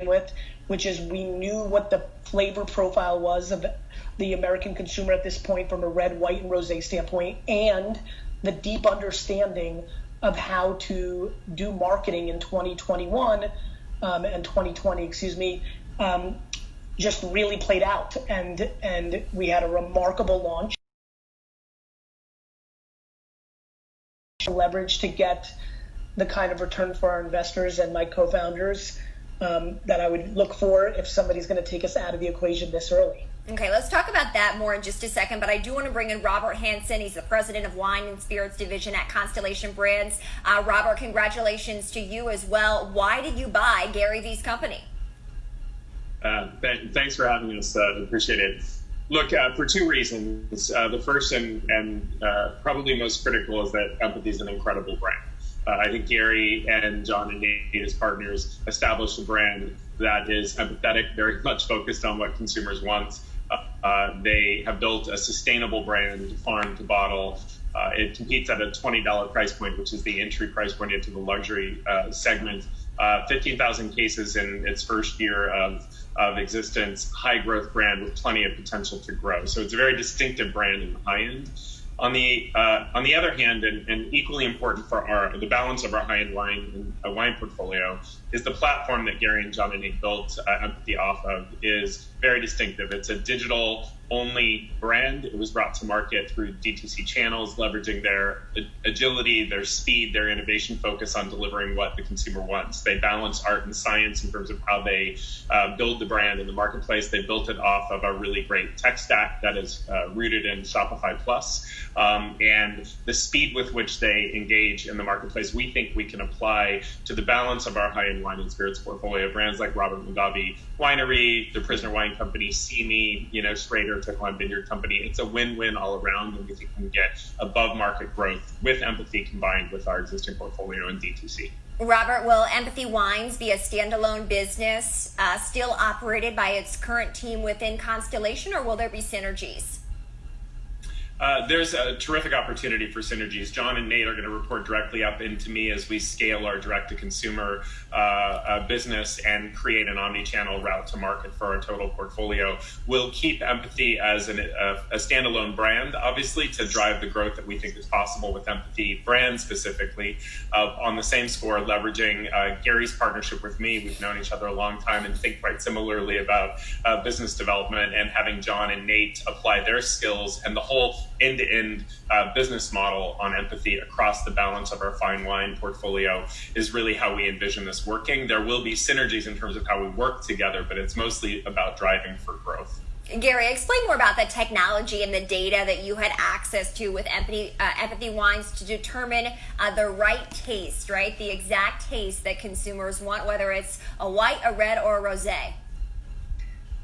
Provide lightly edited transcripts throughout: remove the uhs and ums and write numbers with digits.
with, which is we knew what the flavor profile was of the American consumer at this point from a red, white, and rosé standpoint, and the deep understanding of how to do marketing in 2021 and 2020, just really played out. And we had a remarkable launch. Leverage to get the kind of return for our investors and my co-founders that I would look for if somebody's going to take us out of the equation this early. Okay, let's talk about that more in just a second, but I do want to bring in Robert Hansen. He's the president of Wine and Spirits Division at Constellation Brands. Robert, congratulations to you as well. Why did you buy Gary V's company? Thanks for having us. Appreciate it. Look, for two reasons. The first and probably most critical is that Empathy is an incredible brand. I think Gary and John and Nate as partners established a brand that is empathetic, very much focused on what consumers want. They have built a sustainable brand, farm to bottle. It competes at a $20 price point, which is the entry price point into the luxury segment. 15,000 cases in its first year of existence, high growth brand with plenty of potential to grow. So it's a very distinctive brand in the high end. On the other hand, and equally important for the balance of our high-end wine portfolio, is the platform that Gary and John and Nate built Empathy off of is very distinctive. It's a digital-only brand. It was brought to market through DTC channels, leveraging their agility, their speed, their innovation focus on delivering what the consumer wants. They balance art and science in terms of how they build the brand in the marketplace. They built it off of a really great tech stack that is rooted in Shopify Plus. And the speed with which they engage in the marketplace, we think we can apply to the balance of our high-end wine and spirits portfolio. Brands like Robert Mondavi Winery, the Prisoner Wine Company, Simi, Schrader, Tickle Vineyard Company. It's a win-win all around, and we think we can get above-market growth with Empathy combined with our existing portfolio in D2C. Robert, will Empathy Wines be a standalone business still operated by its current team within Constellation, or will there be synergies? There's a terrific opportunity for synergies. John and Nate are going to report directly up into me as we scale our direct-to-consumer business and create an omni-channel route to market for our total portfolio. We'll keep Empathy as a standalone brand, obviously, to drive the growth that we think is possible with Empathy brand specifically. On the same score, leveraging Gary's partnership with me. We've known each other a long time and think quite similarly about business development, and having John and Nate apply their skills and the whole end-to-end business model on Empathy across the balance of our fine wine portfolio is really how we envision this working. There will be synergies in terms of how we work together, but it's mostly about driving for growth. Gary, explain more about the technology and the data that you had access to with Empathy Wines to determine the right taste, right? The exact taste that consumers want, whether it's a white, a red, or a rosé.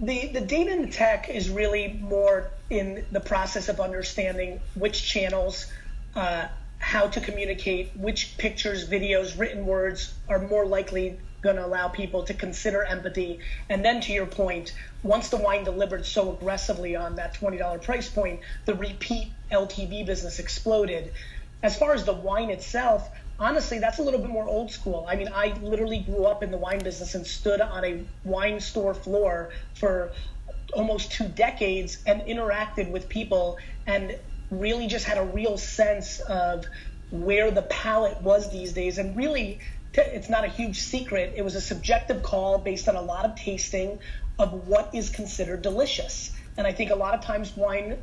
The data and the tech is really more in the process of understanding which channels, how to communicate, which pictures, videos, written words are more likely going to allow people to consider Empathy. And then to your point, once the wine delivered so aggressively on that $20 price point, the repeat LTV business exploded. As far as the wine itself, honestly, that's a little bit more old school. I mean, I literally grew up in the wine business and stood on a wine store floor for almost 2 decades and interacted with people and really just had a real sense of where the palate was these days. And really, it's not a huge secret. It was a subjective call based on a lot of tasting of what is considered delicious. And I think a lot of times wine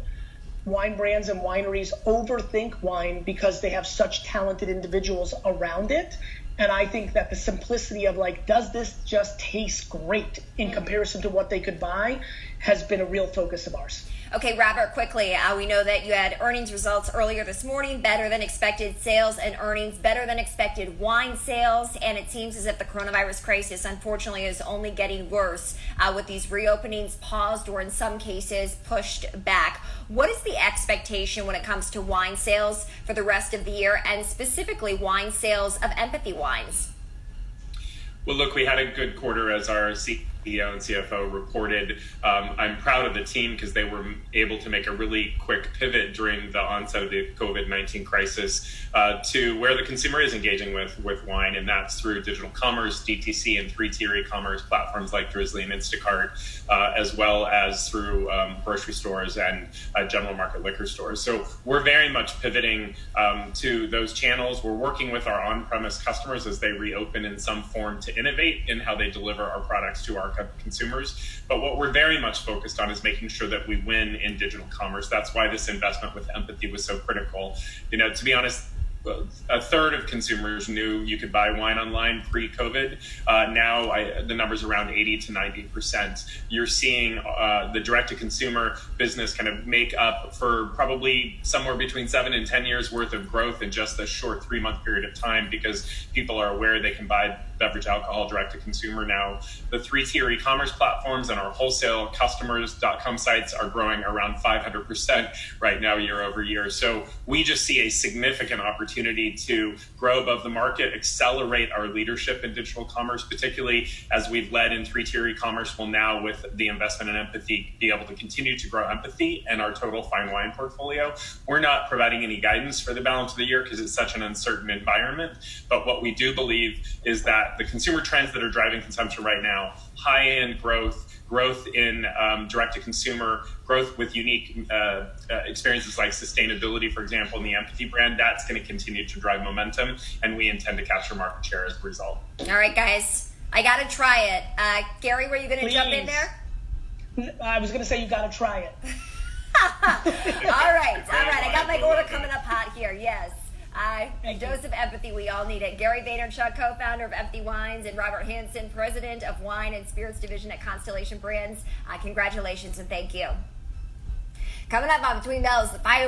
brands and wineries overthink wine because they have such talented individuals around it. And I think that the simplicity of does this just taste great in comparison to what they could buy has been a real focus of ours. Okay, Robert, quickly, we know that you had earnings results earlier this morning, better than expected sales and earnings, better than expected wine sales, and it seems as if the coronavirus crisis, unfortunately, is only getting worse with these reopenings paused or in some cases pushed back. What is the expectation when it comes to wine sales for the rest of the year, and specifically wine sales of Empathy wines? Well, look, we had a good quarter, as our CEO CEO and CFO, reported. I'm proud of the team because they were able to make a really quick pivot during the onset of the COVID-19 crisis to where the consumer is engaging with wine, and that's through digital commerce, DTC, and three-tier e-commerce platforms like Drizzly and Instacart, as well as through grocery stores and general market liquor stores. So we're very much pivoting to those channels. We're working with our on-premise customers as they reopen in some form to innovate in how they deliver our products to our consumers. But what we're very much focused on is making sure that we win in digital commerce. That's why this investment with Empathy was so critical. You know, to be honest, a third of consumers knew you could buy wine online pre-COVID. Now the number's around 80 to 90%. You're seeing the direct-to-consumer business kind of make up for probably somewhere between 7 and 10 years worth of growth in just a short 3-month period of time, because people are aware they can buy beverage alcohol direct-to-consumer now. The three-tier e-commerce platforms and our wholesale customers.com sites are growing around 500% right now year over year. So we just see a significant opportunity to grow above the market, accelerate our leadership in digital commerce, particularly as we've led in three-tier e-commerce. Will now, with the investment in Empathy, be able to continue to grow Empathy and our total fine wine portfolio. We're not providing any guidance for the balance of the year because it's such an uncertain environment. But what we do believe is that the consumer trends that are driving consumption right now, high-end growth in direct-to-consumer, growth with unique experiences like sustainability, for example, in the Empathy brand, that's going to continue to drive momentum, and we intend to capture market share as a result. All right, guys, I got to try it. Gary, were you going to jump in there? I was going to say you got to try it. All right. I got my order coming up hot here, yes. A dose of empathy, we all need it. Gary Vaynerchuk, co-founder of Empathy Wines, and Robert Hansen, president of Wine and Spirits Division at Constellation Brands. Congratulations and thank you. Coming up on Between Bells, the fire